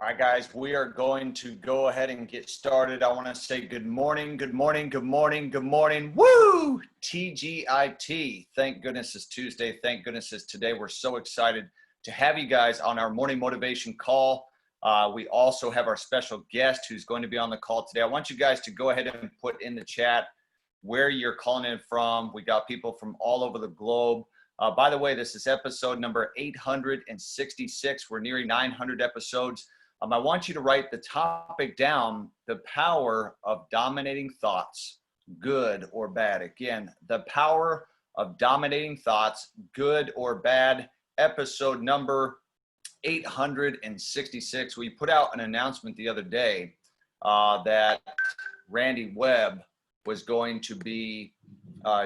All right, guys, we are going to go ahead and get started. I want to say good morning, good morning, good morning, good morning. Woo! TGIT. Thank goodness it's Tuesday. Thank goodness it's today. We're so excited to have you guys on our morning motivation call. We also have our special guest who's going to be on the call today. I want you guys to go ahead and put in the chat where you're calling in from. We got people from all over the globe. By the way, this is episode number 866. We're nearing 900 episodes. I want you to write the topic down, the power of dominating thoughts, good or bad. Again, the power of dominating thoughts, good or bad, episode number 866. We put out an announcement the other day that Webb was going to be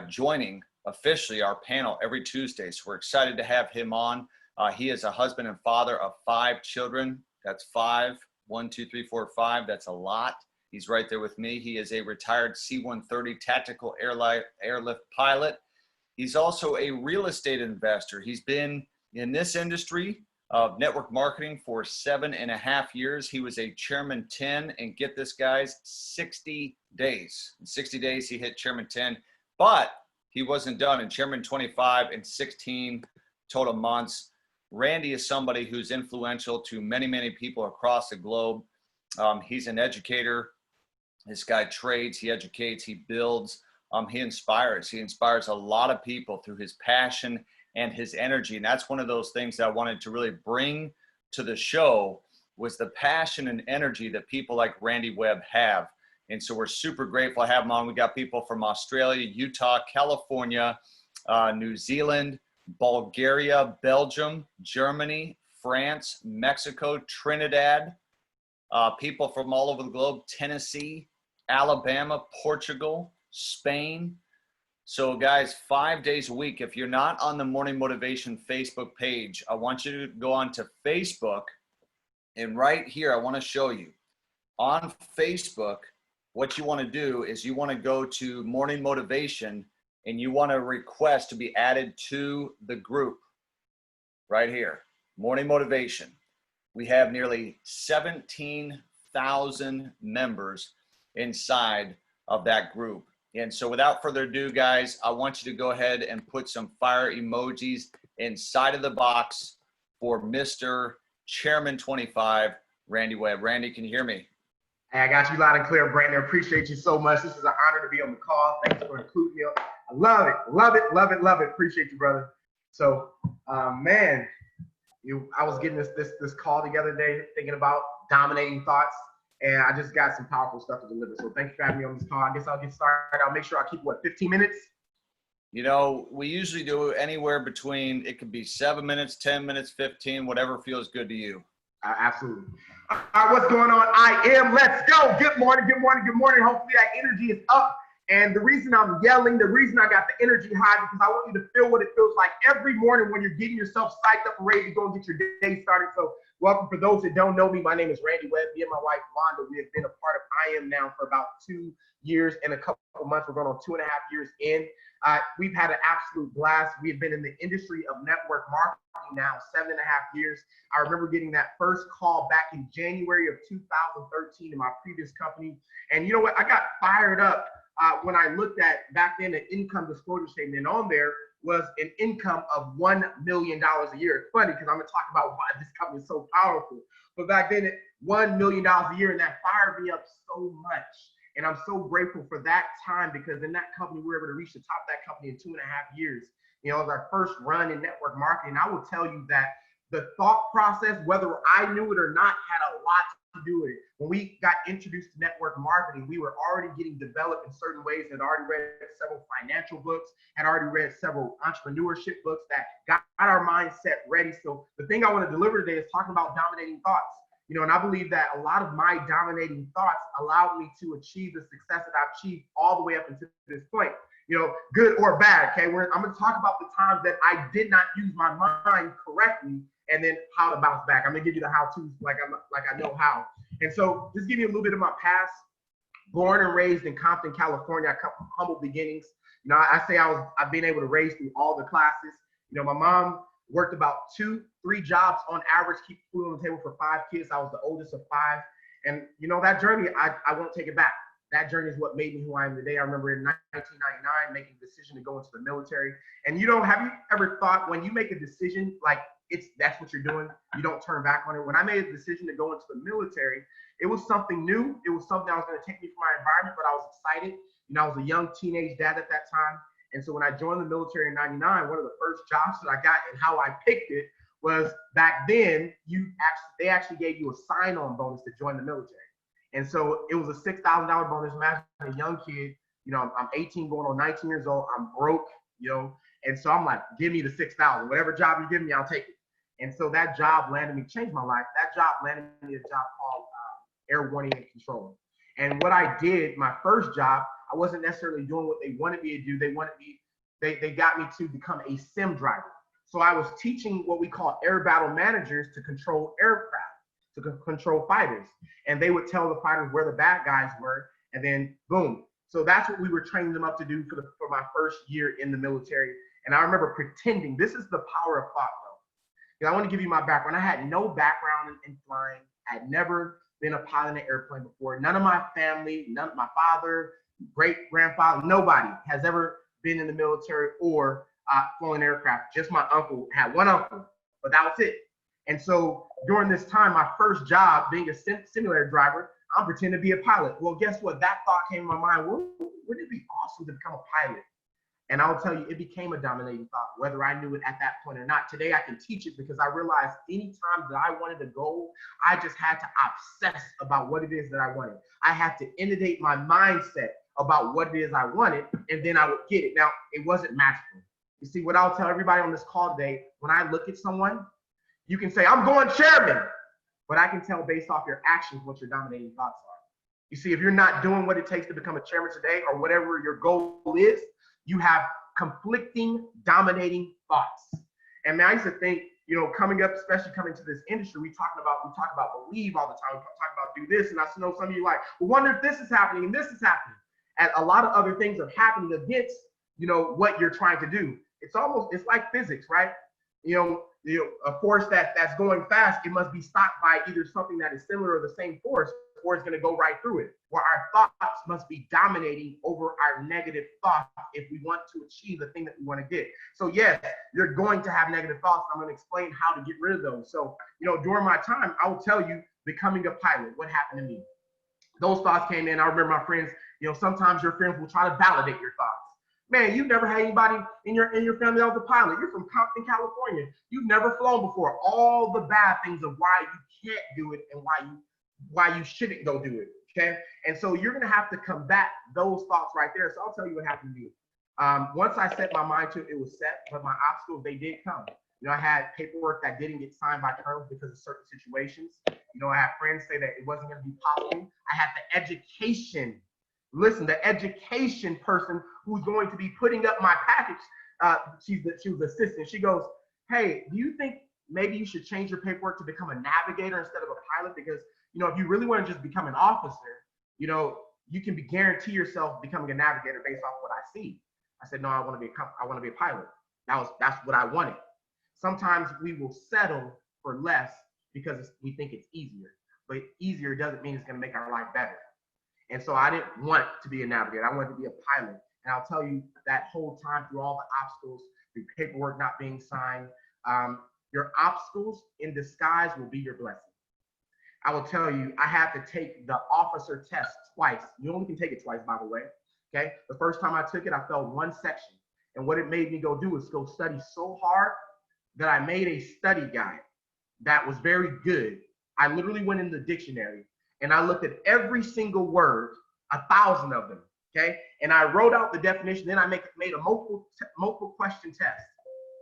joining officially our panel every Tuesday. So we're excited to have him on. He is a husband and father of 5 children. That's 5. 1, 2, 3, 4, 5. That's a lot. He's right there with me. He is a retired C-130 tactical airlift pilot. He's also a real estate investor. He's been in this industry of network marketing for 7.5 years. He was a Chairman 10, and get this, guys, 60 days. In 60 days, he hit Chairman 10, but he wasn't done. In Chairman 25 in 16 total months. Randy is somebody who's influential to many, many people across the globe. He's an educator. This guy trades, he educates, he builds, he inspires. He inspires a lot of people through his passion and his energy. And that's one of those things that I wanted to really bring to the show, was the passion and energy that people like Randy Webb have. And so we're super grateful to have him on. We got people from Australia, Utah, California, New Zealand, Bulgaria, Belgium, Germany, France, Mexico, Trinidad, people from all over the globe, Tennessee, Alabama, Portugal, Spain. So guys, 5 days a week. If you're not on the Morning Motivation Facebook page, I want you to go on to Facebook, and right here, I want to show you on Facebook, what you want to do is you want to go to Morning Motivation, and you want to request to be added to the group right here, Morning Motivation. We have nearly 17,000 members inside of that group. And so without further ado, guys, I want you to go ahead and put some fire emojis inside of the box for Mr. Chairman 25, Randy Webb. Randy, can you hear me? Hey, I got you loud and clear, Brandon. Appreciate you so much. This is an honor to be on the call. Thanks for including me. I love it, love it, love it, love it. Appreciate you, brother. So, man, I was getting this call together today, thinking about dominating thoughts, and I just got some powerful stuff to deliver. So thank you for having me on this call. I guess I'll get started. I'll make sure I keep, 15 minutes? You know, we usually do anywhere between, it could be 7 minutes, 10 minutes, 15, whatever feels good to you. Absolutely. All right, what's going on? Let's go. Good morning, good morning, good morning. Hopefully that energy is up. And the reason I'm yelling, the reason I got the energy high, because I want you to feel what it feels like every morning when you're getting yourself psyched up and ready to go and get your day started. So welcome. For those that don't know me, my name is Randy Webb. Me and my wife, Wanda, we have been a part of I Am now for about 2 years and a couple of months. We're going on 2.5 years in. We've had an absolute blast. We have been in the industry of network marketing now 7.5 years. I remember getting that first call back in January of 2013 in my previous company. And you know what? I got fired up when I looked at back then the income disclosure statement, and on there was an income of $1 million a year. It's funny because I'm going to talk about why this company is so powerful. But back then, $1 million a year, and that fired me up so much. And I'm so grateful for that time, because in that company, we were able to reach the top of that company in 2.5 years. You know, it was our first run in network marketing. I will tell you that the thought process, whether I knew it or not, had a lot to do with it. When we got introduced to network marketing, we were already getting developed in certain ways, had already read several financial books, had already read several entrepreneurship books that got our mindset ready. So the thing I want to deliver today is talking about dominating thoughts. You know, and I believe that a lot of my dominating thoughts allowed me to achieve the success that I've achieved all the way up until this point. You know, good or bad, okay? I'm going to talk about the times that I did not use my mind correctly, and then how to bounce back. I'm going to give you the how-tos like I know how. And so just give you a little bit of my past. Born and raised in Compton, California. I come from humble beginnings. You know, I say I've been able to raise through all the classes. You know, my mom worked about 2-3 jobs on average, keep food on the table for 5 kids. I was the oldest of 5. And you know, that journey, I won't take it back. That journey is what made me who I am today. I remember in 1999 making the decision to go into the military. And you know, have you ever thought when you make a decision, like that's what you're doing, you don't turn back on it? When I made a decision to go into the military, it was something new. It was something that was going to take me from my environment, but I was excited. You know, I was a young teenage dad at that time. And so when I joined the military in 99, one of the first jobs that I got and how I picked it was back then, they actually gave you a sign-on bonus to join the military. And so it was a $6,000 bonus. Imagine a young kid, you know, I'm 18 going on 19 years old. I'm broke, you know. And so I'm like, give me the 6,000. Whatever job you give me, I'll take it. And so that job landed me, changed my life. That job landed me a job called air warning and control. And what I did, my first job, I wasn't necessarily doing what they wanted me to do. They got me to become a sim driver. So I was teaching what we call air battle managers to control aircraft, to control fighters. And they would tell the fighters where the bad guys were, and then boom. So that's what we were training them up to do for my first year in the military. And I remember pretending. This is the power of thought, though. Because I want to give you my background. I had no background in flying. I had never been a pilot in an airplane before. None of my family, none of my father, great grandfather, nobody has ever been in the military or flown aircraft. Just my uncle, had one uncle, but that was it. And so during this time, my first job being a simulator driver, I'm pretending to be a pilot. Well, guess what? That thought came to my mind. Wouldn't it be awesome to become a pilot? And I'll tell you, it became a dominating thought, whether I knew it at that point or not. Today, I can teach it because I realized anytime that I wanted a goal, I just had to obsess about what it is that I wanted. I had to inundate my mindset about what it is I wanted, and then I would get it. Now, it wasn't magical. You see, what I'll tell everybody on this call today, when I look at someone, you can say, I'm going chairman, but I can tell based off your actions what your dominating thoughts are. You see, if you're not doing what it takes to become a chairman today or whatever your goal is, you have conflicting, dominating thoughts. And man, I used to think, you know, coming up, especially coming to this industry, we talk about believe all the time. We talk about do this. And I know some of you like, well, wonder if this is happening and this is happening. And a lot of other things are happening against, you know, what you're trying to do. It's like physics, right? You know, a force that's going fast, it must be stopped by either something that is similar or the same force, or it's going to go right through it. Where our thoughts must be dominating over our negative thoughts if we want to achieve the thing that we want to get. So yes, you're going to have negative thoughts. I'm going to explain how to get rid of those. So, you know, during my time, I will tell you, becoming a pilot, what happened to me. Those thoughts came in. I remember my friends, you know, sometimes your friends will try to validate your thoughts. Man, you've never had anybody in your family that was a pilot. You're from Compton, California. You've never flown before. All the bad things of why you can't do it and why you shouldn't go do it. Okay, and so you're gonna have to combat those thoughts right there. So I'll tell you what happened to me. Once I set my mind to it, it was set, but my obstacles, they did come. You know, I had paperwork that didn't get signed by terms because of certain situations. You know, I had friends say that it wasn't gonna be possible. I had the education. Listen, the education person who's going to be putting up my package, she was the assistant. She goes, hey, do you think maybe you should change your paperwork to become a navigator instead of a pilot? Because, you know, if you really want to just become an officer, you know, you can guarantee yourself becoming a navigator based off what I see. I said, no, I want to be a pilot. That's what I wanted. Sometimes we will settle for less because we think it's easier, but easier doesn't mean it's going to make our life better. And so I didn't want to be a navigator. I wanted to be a pilot. And I'll tell you that whole time through all the obstacles, through paperwork not being signed, your obstacles in disguise will be your blessing. I will tell you, I had to take the officer test twice. You only can take it twice, by the way. Okay. The first time I took it, I failed one section. And what it made me go do is go study so hard that I made a study guide that was very good. I literally went in the dictionary and I looked at every single word, 1,000 of them, okay? And I wrote out the definition, then I made a multiple question test,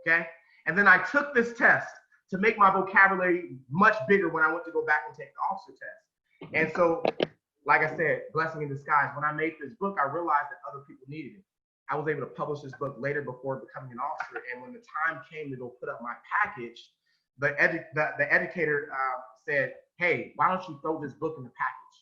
okay? And then I took this test to make my vocabulary much bigger when I went to go back and take the officer test. And so, like I said, blessing in disguise. When I made this book, I realized that other people needed it. I was able to publish this book later before becoming an officer. And when the time came to go put up my package, the educator said, hey, why don't you throw this book in the package?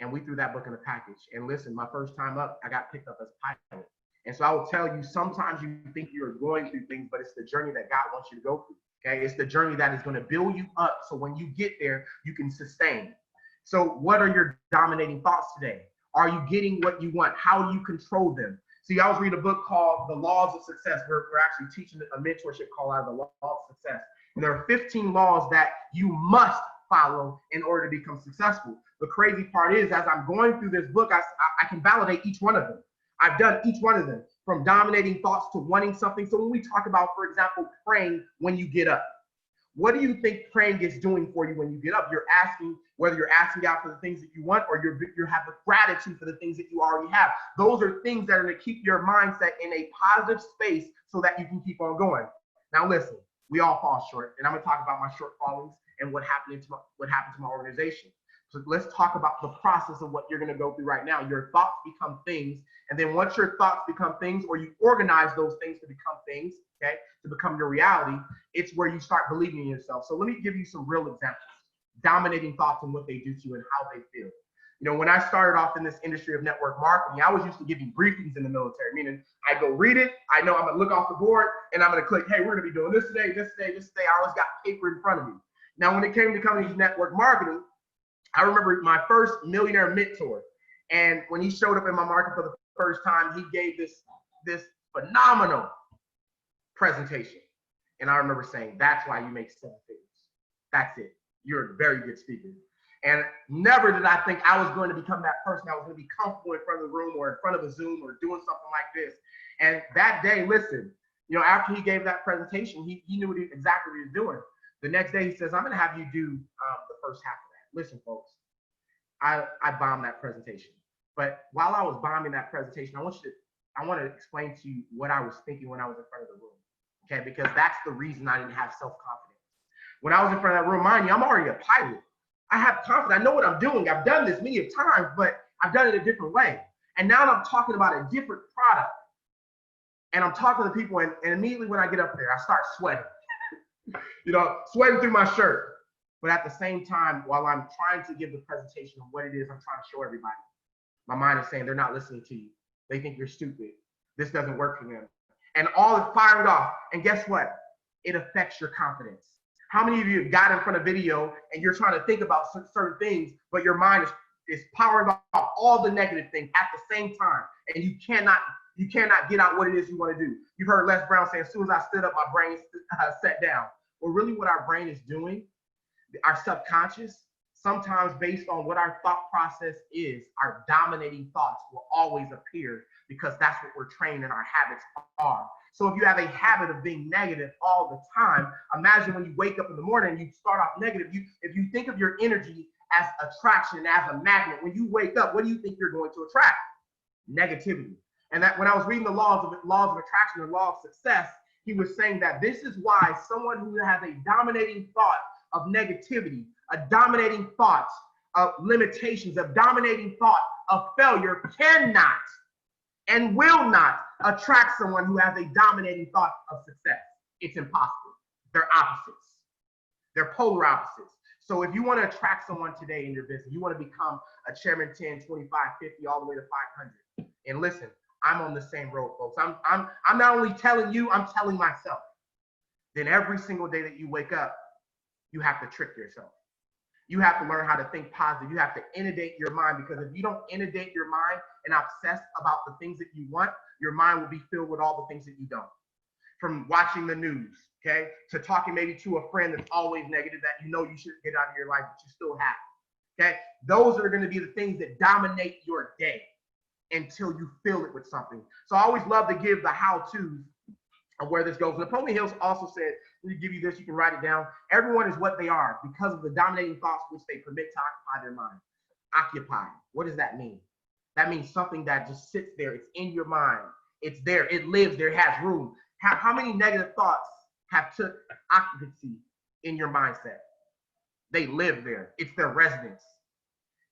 And we threw that book in the package. And listen, my first time up, I got picked up as a pilot. And so I will tell you, sometimes you think you're going through things, but it's the journey that God wants you to go through. Okay, it's the journey that is going to build you up, so when you get there, you can sustain. So what are your dominating thoughts today? Are you getting what you want? How do you control them? See, I was reading a book called The Laws of Success. We're actually teaching a mentorship called The Laws of Success. And there are 15 laws that you must follow in order to become successful. The crazy part is, as I'm going through this book, I can validate each one of them. I've done each one of them, from dominating thoughts to wanting something. So when we talk about, for example, praying when you get up, what do you think praying is doing for you when you get up? You're asking, whether you're asking God for the things that you want, or you have a gratitude for the things that you already have. Those are things that are going to keep your mindset in a positive space so that you can keep on going. Now, listen, we all fall short, and I'm going to talk about my shortfallings and what happened to my organization. So let's talk about the process of what you're going to go through right now. Your thoughts become things, and then once your thoughts become things, or you organize those things to become things, okay, to become your reality, it's where you start believing in yourself. So let me give you some real examples. Dominating thoughts and what they do to you and how they feel. You know, when I started off in this industry of network marketing, I was used to giving briefings in the military, meaning I go read it, I know I'm gonna look off the board, and I'm gonna click, hey, we're gonna be doing this today, this today, this today. I always got paper in front of me. Now, when it came to coming to network marketing, I remember my first millionaire mentor, and when he showed up in my market for the first time, he gave this phenomenal presentation. And I remember saying, that's why you make 7 figures. That's it. You're a very good speaker. And never did I think I was going to become that person that was going to be comfortable in front of the room or in front of a Zoom or doing something like this. And that day, listen, you know, after he gave that presentation, he knew exactly what he was doing. The next day, he says, I'm going to have you do the first half of that. Listen, folks, I bombed that presentation. But while I was bombing that presentation, I want to explain to you what I was thinking when I was in front of the room. Okay, because that's the reason I didn't have self-confidence. When I was in front of that room, mind you, I'm already a pilot. I have confidence. I know what I'm doing. I've done this many times, but I've done it a different way. And now I'm talking about a different product. And I'm talking to people, and immediately when I get up there, I start sweating. You know, sweating through my shirt. But at the same time, while I'm trying to give the presentation of what it is I'm trying to show everybody, my mind is saying they're not listening to you. They think you're stupid. This doesn't work for them. And all is fired off. And guess what? It affects your confidence. How many of you have got in front of video and you're trying to think about certain things, but your mind is powering off all the negative things at the same time, and you cannot get out what it is you want to do. You've heard Les Brown say, as soon as I stood up, my brain sat down. Well, really what our brain is doing, our subconscious, sometimes based on what our thought process is, our dominating thoughts will always appear, because that's what we're trained and our habits are. So if you have a habit of being negative all the time, imagine when you wake up in the morning and you start off negative. If you think of your energy as attraction, as a magnet, when you wake up, what do you think you're going to attract? Negativity. And that when I was reading the laws of attraction, the law of success, he was saying that this is why someone who has a dominating thought of negativity, a dominating thought of limitations, a dominating thought of failure cannot and will not attract someone who has a dominating thought of success. It's impossible. They're opposites. They're polar opposites. So if you want to attract someone today in your business, you want to become a chairman 10, 25, 50, all the way to 500. And listen, I'm on the same road, folks. I'm not only telling you, I'm telling myself. Then every single day that you wake up, you have to trick yourself. You have to learn how to think positive. You have to inundate your mind, because if you don't inundate your mind and obsess about the things that you want, your mind will be filled with all the things that you don't. From watching the news, okay, to talking maybe to a friend that's always negative that you know you should get out of your life, but you still have it, okay? Those are going to be the things that dominate your day until you fill it with something. So I always love to give the how-tos of where this goes. Napoleon Hill also said, let me give you this, you can write it down. Everyone is what they are because of the dominating thoughts which they permit to occupy their mind. Occupy. What does that mean? That means something that just sits there. It's in your mind. It's there. It lives there. It has room. How many negative thoughts have took occupancy in your mindset? They live there. It's their residence.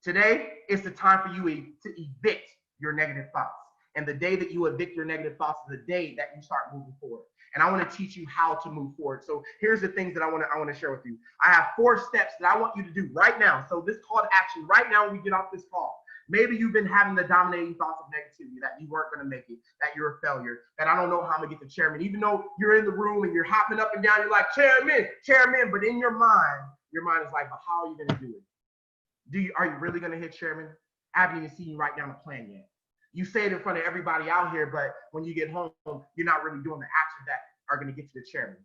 Today, it's the time for you to evict your negative thoughts. And the day that you evict your negative thoughts is the day that you start moving forward. And I want to teach you how to move forward. So here's the things that I want to share with you. I have 4 steps that I want you to do right now. So this call to action right now when we get off this call. Maybe you've been having the dominating thoughts of negativity, that you weren't going to make it, that you're a failure, that I don't know how I'm going to get to chairman. Even though you're in the room and you're hopping up and down, you're like, chairman, chairman. But in your mind is like, but how are you going to do it? Are you really going to hit chairman? I haven't even seen you write down a plan yet. You say it in front of everybody out here, but when you get home, you're not really doing the actions that are going to get you to chairman.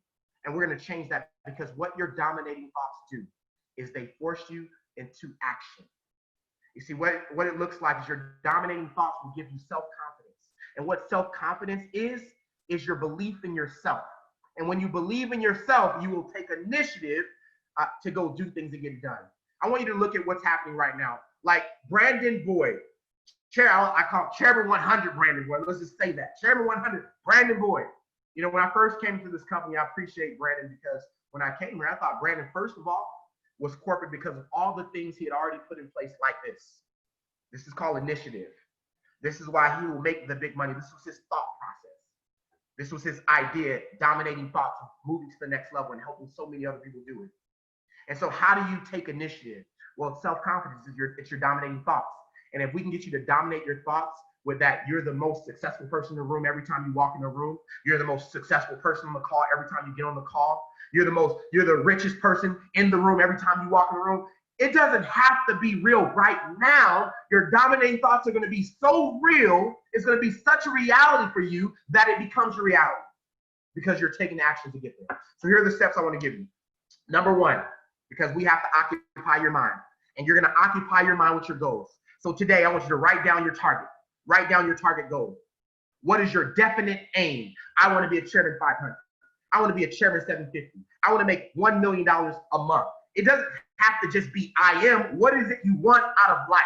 And we're going to change that, because what your dominating thoughts do is they force you into action. You see, what it looks like is your dominating thoughts will give you self-confidence. And what self-confidence is your belief in yourself. And when you believe in yourself, you will take initiative to go do things and get it done. I want you to look at what's happening right now. Like Brandon Boyd, I call him Chairman 100 Brandon Boyd. Let's just say that. Chairman 100, Brandon Boyd. You know, when I first came to this company, I appreciate Brandon, because when I came here, I thought Brandon, first of all, was corporate because of all the things he had already put in place like this. This is called initiative. This is why he will make the big money. This was his thought process. This was his idea, dominating thoughts, moving to the next level and helping so many other people do it. And so how do you take initiative? Well, self-confidence is your dominating thoughts. And if we can get you to dominate your thoughts with that, you're the most successful person in the room every time you walk in the room. You're the most successful person on the call every time you get on the call. You're the richest person in the room every time you walk in the room. It doesn't have to be real right now. Your dominating thoughts are going to be so real. It's going to be such a reality for you that it becomes your reality, because you're taking action to get there. So here are the steps I want to give you. Number one, because we have to occupy your mind, and you're going to occupy your mind with your goals. So today I want you to write down your target. Write down your target goal. What is your definite aim? I want to be a chairman 500. I want to be a chairman 750. I want to make $1 million a month. It doesn't have to just be I am. What is it you want out of life?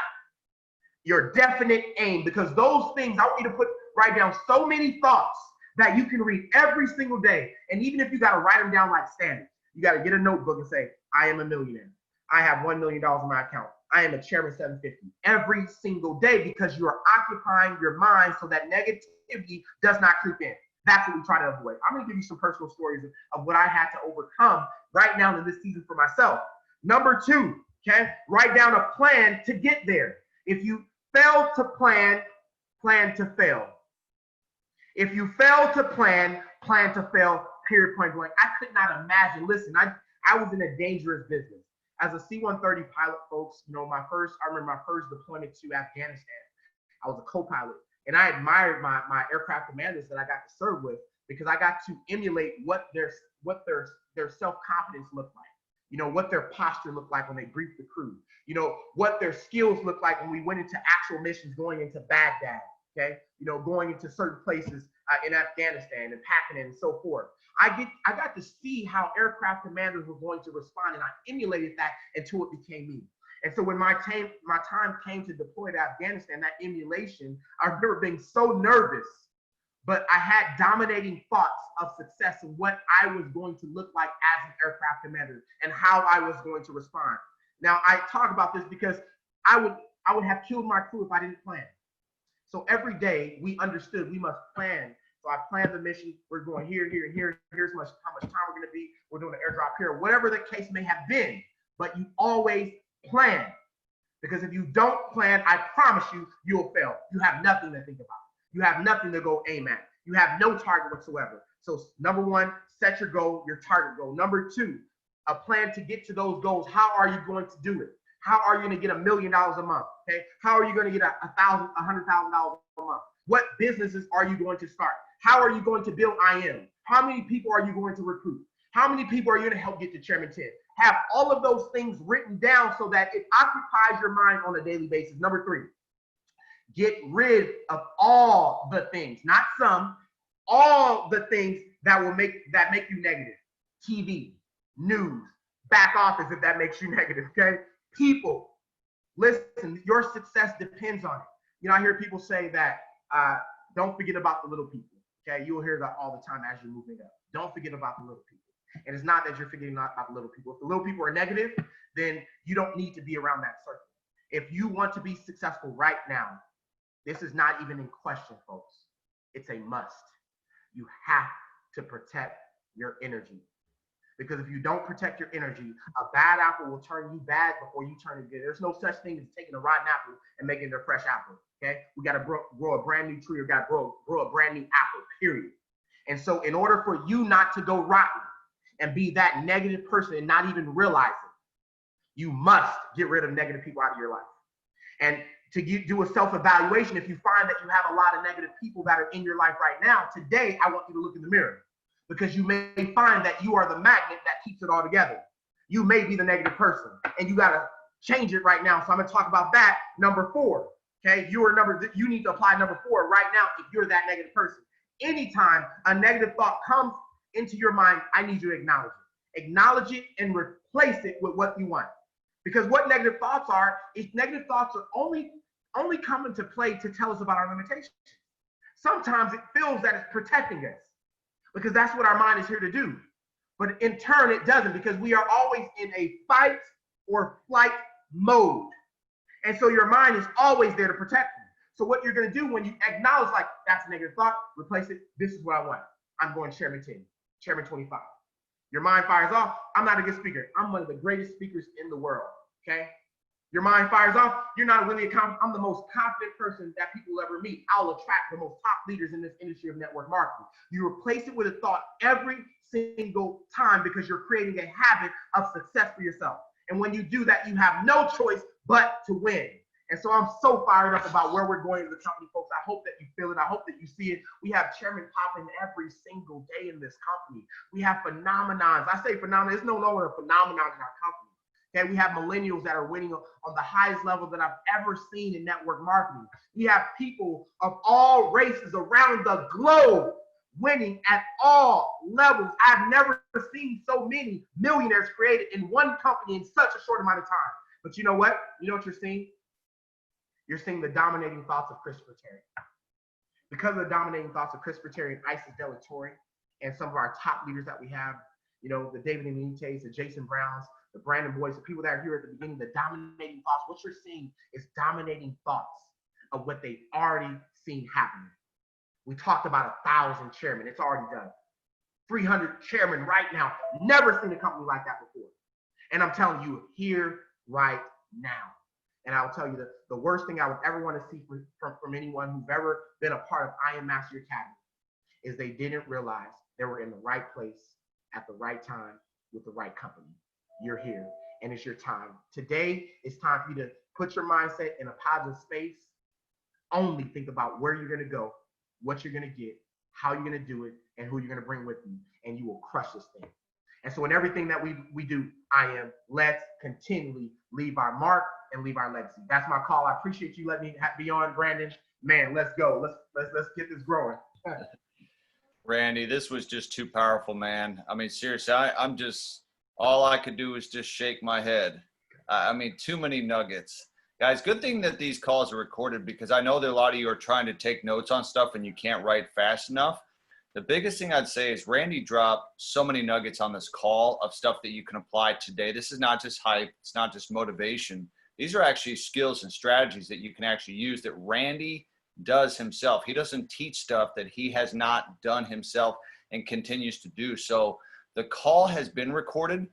Your definite aim, because those things, I want you to write down so many thoughts that you can read every single day. And even if you got to write them down like standards, you got to get a notebook and say, I am a millionaire. I have $1 million in my account. I am a chairman 750 every single day, because you are occupying your mind so that negativity does not creep in. That's what we try to avoid. I'm going to give you some personal stories of what I had to overcome right now in this season for myself. Number two, okay, write down a plan to get there. If you fail to plan to fail. If you fail to plan to fail, period, point blank. I could not imagine. Listen, I was in a dangerous business. As a C-130 pilot, folks, you know, I remember my first deployment to Afghanistan. I was a co-pilot, and I admired my aircraft commanders that I got to serve with, because I got to emulate what their self-confidence looked like. You know, what their posture looked like when they briefed the crew. You know, what their skills looked like when we went into actual missions, going into Baghdad, okay? You know, going into certain places in Afghanistan and Pakistan and so forth. I got to see how aircraft commanders were going to respond, and I emulated that until it became me. And so when my time came to deploy to Afghanistan, that emulation, I remember being so nervous, but I had dominating thoughts of success and what I was going to look like as an aircraft commander and how I was going to respond. Now, I talk about this because I would have killed my crew if I didn't plan. So every day we understood we must plan. So I planned the mission. We're going here, here, and here. Here's how much time we're going to be. We're doing an airdrop here, whatever the case may have been. But you always plan, because if you don't plan, I promise you, you'll fail. You have nothing to think about. You have nothing to go aim at. You have no target whatsoever. So number one, set your goal, your target goal. Number two, a plan to get to those goals. How are you going to do it? How are you going to get $1 million a month? Okay. How are you going to get $100,000 a month? What businesses are you going to start? How are you going to build IM? How many people are you going to recruit? How many people are you going to help get to Chairman 10? Have all of those things written down so that it occupies your mind on a daily basis. Number three, get rid of all the things, not some, all the things that make you negative. TV, news, back office, if that makes you negative, okay? People, listen, your success depends on it. You know, I hear people say that don't forget about the little people, okay? You will hear that all the time as you're moving up. Don't forget about the little people. And it's not that you're forgetting about the little people. If the little people are negative, then you don't need to be around that circle. If you want to be successful right now, this is not even in question, folks. It's a must. You have to protect your energy. Because if you don't protect your energy, a bad apple will turn you bad before you turn it good. There's no such thing as taking a rotten apple and making it a fresh apple. Okay, we got to grow a brand new tree, or got to grow a brand new apple. Period. And so, in order for you not to go rotten and be that negative person and not even realize it, you must get rid of negative people out of your life. And to do a self-evaluation, if you find that you have a lot of negative people that are in your life right now, today I want you to look in the mirror, because you may find that you are the magnet that keeps it all together. You may be the negative person, and you got to change it right now. So I'm going to talk about that. Number 4. Okay, you need to apply number 4 right now if you're that negative person. Anytime a negative thought comes into your mind, I need you to acknowledge it. Acknowledge it and replace it with what you want. Because what negative thoughts are, is negative thoughts are only come into play to tell us about our limitations. Sometimes it feels that it's protecting us, because that's what our mind is here to do. But in turn, it doesn't, because we are always in a fight or flight mode. And so your mind is always there to protect you. So what you're going to do when you acknowledge, like, that's a negative thought, replace it. This is what I want. I'm going Chairman 10, Chairman 25. Your mind fires off. I'm not a good speaker. I'm one of the greatest speakers in the world. Okay. Your mind fires off. You're not really I'm the most confident person that people will ever meet. I'll attract the most top leaders in this industry of network marketing. You replace it with a thought every single time, because you're creating a habit of success for yourself. And when you do that, you have no choice but to win. And so I'm so fired up about where we're going as a company, folks. I hope that you feel it. I hope that you see it. We have chairman popping every single day in this company. We have phenomenons. I say phenomenon. There's no longer a phenomenon in our company. Okay, we have millennials that are winning on the highest level that I've ever seen in network marketing. We have people of all races around the globe winning at all levels. I've never seen so many millionaires created in one company in such a short amount of time. But you know what? You know what you're seeing? You're seeing the dominating thoughts of Christopher Terry. Because of the dominating thoughts of Christopher Terry and Isis Delatorre and some of our top leaders that we have, you know, the David Anites, the Jason Browns, the Brandon Boys, the people that are here at the beginning, the dominating thoughts. What you're seeing is dominating thoughts of what they've already seen happening. We talked about 1,000 chairmen. It's already done. 300 chairmen right now. Never seen a company like that before. And I'm telling you, here, right now. And I'll tell you that the worst thing I would ever want to see from anyone who's ever been a part of I Am Mastery Academy is they didn't realize they were in the right place at the right time with the right company. You're here, and it's your time. Today, it's time for you to put your mindset in a positive space. Only think about where you're going to go, what you're going to get, how you're going to do it, and who you're going to bring with you, and you will crush this thing. And so in everything that we do, let's continually leave our mark and leave our legacy. That's my call. I appreciate you letting me be on, Brandon. Man, let's go. Let's get this growing. Randy, this was just too powerful, man. I mean, seriously, I'm just, all I could do is just shake my head. I mean, too many nuggets. Guys, good thing that these calls are recorded, because I know that a lot of you are trying to take notes on stuff and you can't write fast enough. The biggest thing I'd say is Randy dropped so many nuggets on this call of stuff that you can apply today. This is not just hype. It's not just motivation. These are actually skills and strategies that you can actually use that Randy does himself. He doesn't teach stuff that he has not done himself and continues to do. So the call has been recorded.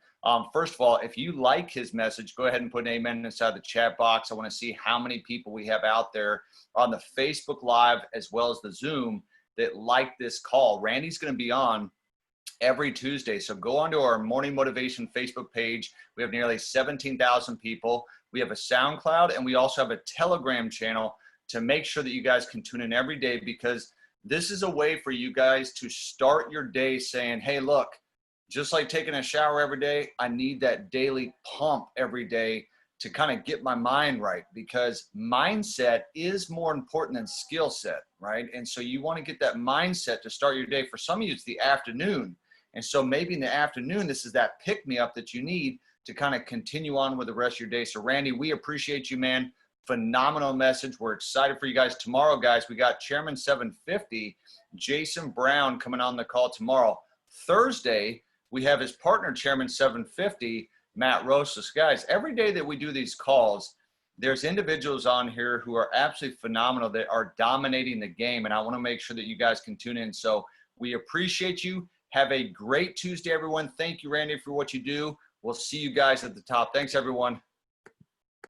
First of all, if you like his message, go ahead and put an amen inside the chat box. I want to see how many people we have out there on the Facebook Live as well as the Zoom that like this call. Randy's going to be on every Tuesday. So go onto our Morning Motivation Facebook page. We have nearly 17,000 people. We have a SoundCloud, and we also have a Telegram channel to make sure that you guys can tune in every day, because this is a way for you guys to start your day saying, hey, look, just like taking a shower every day, I need that daily pump every day to kind of get my mind right, because mindset is more important than skill set, right? And so you want to get that mindset to start your day. For some of you, it's the afternoon. And so maybe in the afternoon, this is that pick-me-up that you need to kind of continue on with the rest of your day. So Randy, we appreciate you, man. Phenomenal message. We're excited for you guys. Tomorrow, guys, we got Chairman 750, Jason Brown, coming on the call tomorrow. Thursday, we have his partner, Chairman 750, Matt Rosas. Guys, every day that we do these calls, there's individuals on here who are absolutely phenomenal that are dominating the game, and I want to make sure that you guys can tune in. So we appreciate you. Have a great Tuesday, everyone. Thank you, Randy, for what you do. We'll see you guys at the top. Thanks, everyone.